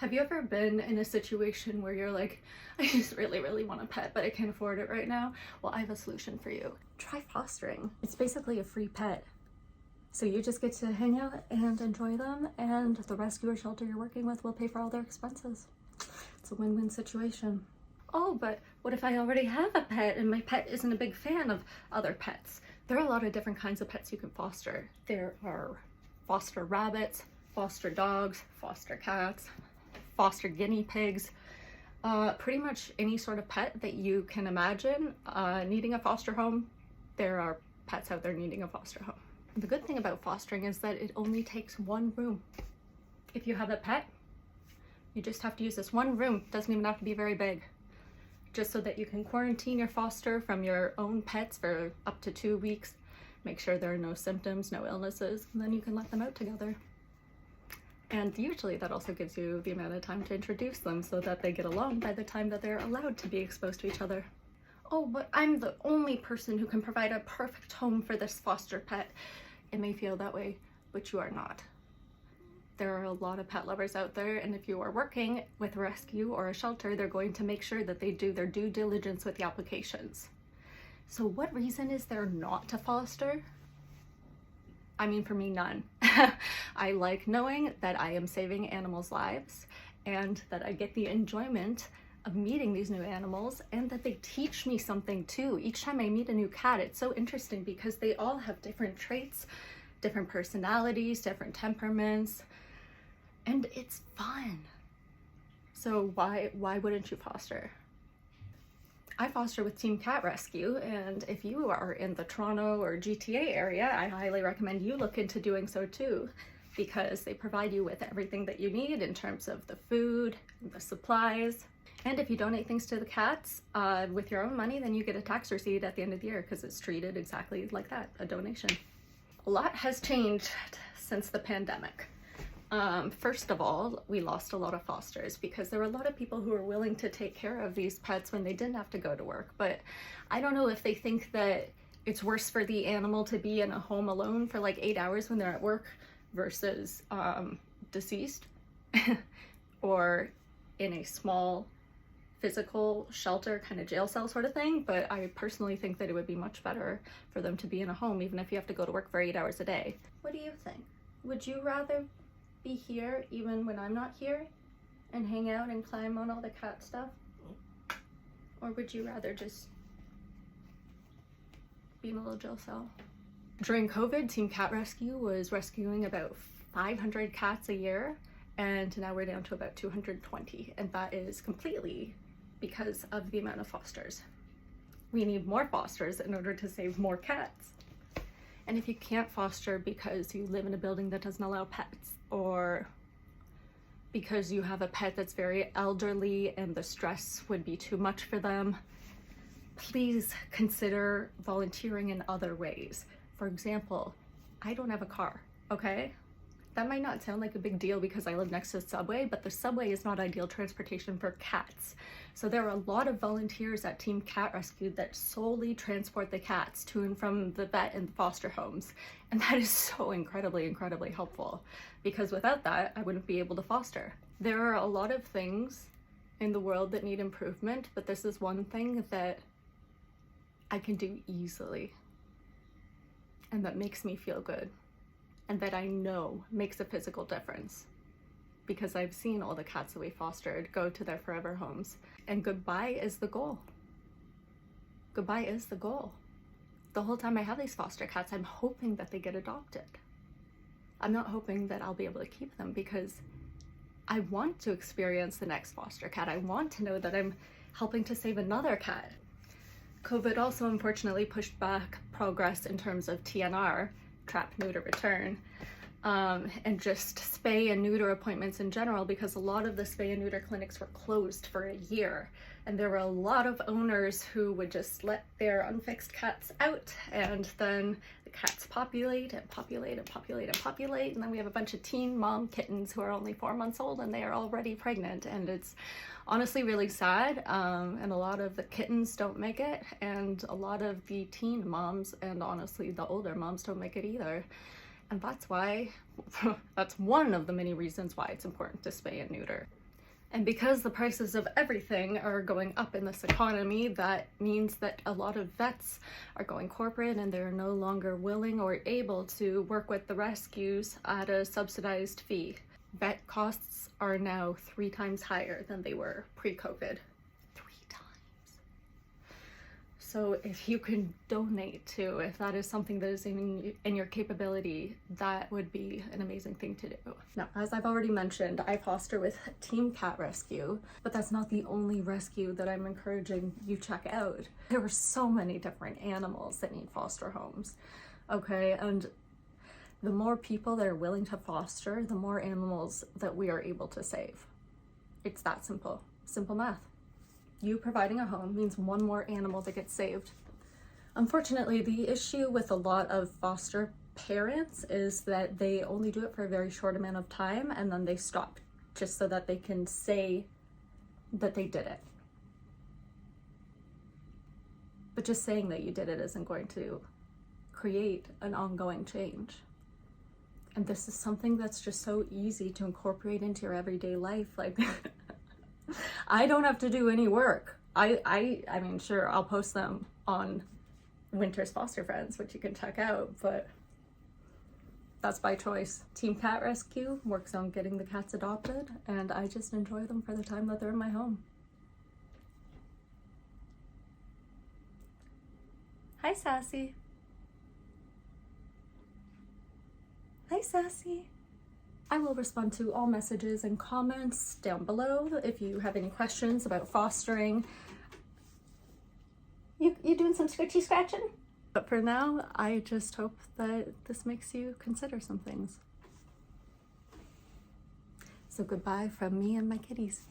Have you ever been in a situation where you're like, I just really, really want a pet, but I can't afford it right now? Well, I have a solution for you. Try fostering. It's basically a free pet. So you just get to hang out and enjoy them, and the rescue or shelter you're working with will pay for all their expenses. It's a win-win situation. Oh, but what if I already have a pet and my pet isn't a big fan of other pets? There are a lot of different kinds of pets you can foster. There are foster rabbits, foster dogs, foster cats, foster guinea pigs, pretty much any sort of pet that you can imagine needing a foster home. There are pets out there needing a foster home. The good thing about fostering is that it only takes one room. If you have a pet, you just have to use this one room. It doesn't even have to be very big, just so that you can quarantine your foster from your own pets for up to 2 weeks. Make sure there are no symptoms, no illnesses, and then you can let them out together. And usually that also gives you the amount of time to introduce them so that they get along by the time that they're allowed to be exposed to each other. Oh, but I'm the only person who can provide a perfect home for this foster pet. It may feel that way, but you are not. There are a lot of pet lovers out there, and if you are working with a rescue or a shelter, they're going to make sure that they do their due diligence with the applications. So what reason is there not to foster? I mean, for me, none. I like knowing that I am saving animals' lives and that I get the enjoyment of meeting these new animals, and that they teach me something too. Each time I meet a new cat, it's so interesting because they all have different traits, different personalities, different temperaments, and it's fun. So why wouldn't you foster? I foster with Team Cat Rescue, and if you are in the Toronto or GTA area, I highly recommend you look into doing so too, because they provide you with everything that you need in terms of the food, the supplies. And if you donate things to the cats with your own money, then you get a tax receipt at the end of the year because it's treated exactly like that, a donation. A lot has changed since the pandemic. First of all, we lost a lot of fosters because there were a lot of people who were willing to take care of these pets when they didn't have to go to work. But I don't know if they think that it's worse for the animal to be in a home alone for like 8 hours when they're at work versus deceased or in a small physical shelter, kind of jail cell sort of thing. But I personally think that it would be much better for them to be in a home, even if you have to go to work for 8 hours a day. What do you think? Would you rather be here even when I'm not here and hang out and climb on all the cat stuff? Or would you rather just be in a little jail cell? During COVID, Team Cat Rescue was rescuing about 500 cats a year, and now we're down to about 220, and that is completely because of the amount of fosters. We need more fosters in order to save more cats. And if you can't foster because you live in a building that doesn't allow pets, or because you have a pet that's very elderly and the stress would be too much for them, please consider volunteering in other ways. For example, I don't have a car, okay? That might not sound like a big deal because I live next to the subway, but the subway is not ideal transportation for cats. So there are a lot of volunteers at Team Cat Rescue that solely transport the cats to and from the vet and foster homes. And that is so incredibly, incredibly helpful, because without that, I wouldn't be able to foster. There are a lot of things in the world that need improvement, but this is one thing that I can do easily and that makes me feel good, and that I know makes a physical difference, because I've seen all the cats that we fostered go to their forever homes. And goodbye is the goal. Goodbye is the goal. The whole time I have these foster cats, I'm hoping that they get adopted. I'm not hoping that I'll be able to keep them, because I want to experience the next foster cat. I want to know that I'm helping to save another cat. COVID also unfortunately pushed back progress in terms of TNR, trap, neuter, return, and just spay and neuter appointments in general, because a lot of the spay and neuter clinics were closed for a year, and there were a lot of owners who would just let their unfixed cats out, and then the cats populate and populate and populate and populate, and then we have a bunch of teen mom kittens who are only 4 months old and they are already pregnant, and it's honestly really sad. And a lot of the kittens don't make it, and a lot of the teen moms and honestly the older moms don't make it either. And that's why, that's one of the many reasons why it's important to spay and neuter. And because the prices of everything are going up in this economy, that means that a lot of vets are going corporate and they're no longer willing or able to work with the rescues at a subsidized fee. Vet costs are now 3 times higher than they were pre-COVID. 3 times. So if you can donate to, if that is something that is in your capability, that would be an amazing thing to do. Now, as I've already mentioned, I foster with Team Cat Rescue, but that's not the only rescue that I'm encouraging you check out. There are so many different animals that need foster homes, okay? And the more people that are willing to foster, the more animals that we are able to save. It's that simple. Simple math. You providing a home means one more animal that gets saved. Unfortunately, the issue with a lot of foster parents is that they only do it for a very short amount of time and then they stop just so that they can say that they did it. But just saying that you did it isn't going to create an ongoing change. And this is something that's just so easy to incorporate into your everyday life. Like, I don't have to do any work. I mean, sure, I'll post them on Winter's Foster Friends, which you can check out, but that's by choice. Team Cat Rescue works on getting the cats adopted, and I just enjoy them for the time that they're in my home. Hi, Sassy. Hi, Sassy. I will respond to all messages and comments down below if you have any questions about fostering. You doing some scratchy scratching? But for now, I just hope that this makes you consider some things. So goodbye from me and my kitties.